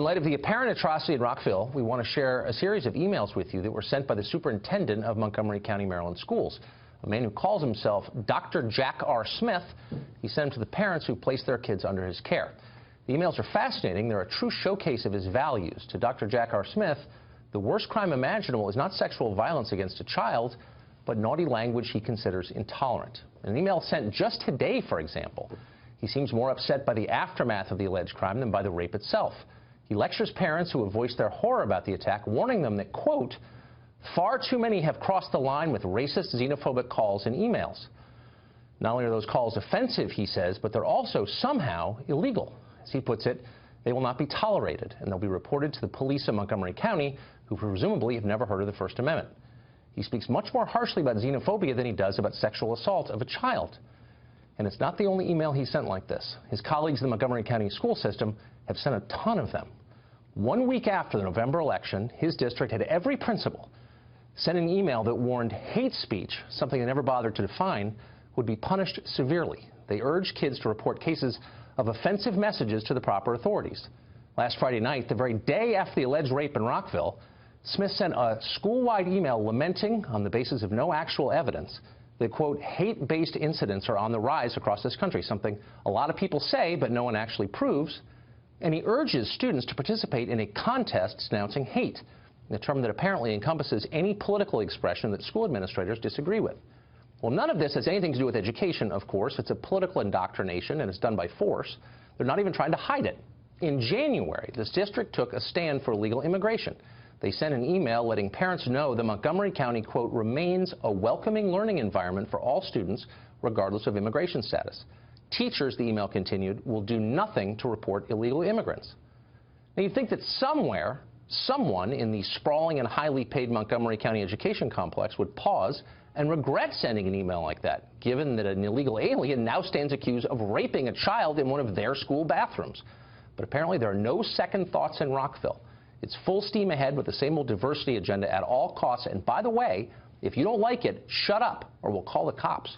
light of the apparent atrocity in Rockville, we want to share a series of emails with you that were sent by the superintendent of Montgomery County, Maryland schools, a man who calls himself Dr. Jack R. Smith. He sent them to the parents who placed their kids under his care. The emails are fascinating. They're a true showcase of his values. To Dr. Jack R. Smith, the worst crime imaginable is not sexual violence against a child, but naughty language he considers intolerant. In an email sent just today, for example, he seems more upset by the aftermath of the alleged crime than by the rape itself. He lectures parents who have voiced their horror about the attack, warning them that, quote, far too many have crossed the line with racist, xenophobic calls and emails. Not only are those calls offensive, he says, but they're also somehow illegal. As he puts it, they will not be tolerated, and they'll be reported to the police of Montgomery County, who presumably have never heard of the First Amendment. He speaks much more harshly about xenophobia than he does about sexual assault of a child. And it's not the only email he sent like this. His colleagues in the Montgomery County school system have sent a ton of them. 1 week after the November election, his district had every principal send an email that warned hate speech, something they never bothered to define, would be punished severely. They urged kids to report cases of offensive messages to the proper authorities. Last Friday night, the very day after the alleged rape in Rockville, Smith sent a school-wide email lamenting, on the basis of no actual evidence, that, quote, hate-based incidents are on the rise across this country, something a lot of people say but no one actually proves. And he urges students to participate in a contest denouncing hate, a term that apparently encompasses any political expression that school administrators disagree with. Well, none of this has anything to do with education, of course. It's a political indoctrination, and it's done by force. They're not even trying to hide it. In January, this district took a stand for illegal immigration. They sent an email letting parents know that Montgomery County, quote, remains a welcoming learning environment for all students, regardless of immigration status. Teachers, the email continued, will do nothing to report illegal immigrants. Now, you'd think that somewhere, someone in the sprawling and highly paid Montgomery County education complex would pause and regret sending an email like that, given that an illegal alien now stands accused of raping a child in one of their school bathrooms. But apparently there are no second thoughts in Rockville. It's full steam ahead with the same old diversity agenda at all costs. And by the way, if you don't like it, shut up or we'll call the cops.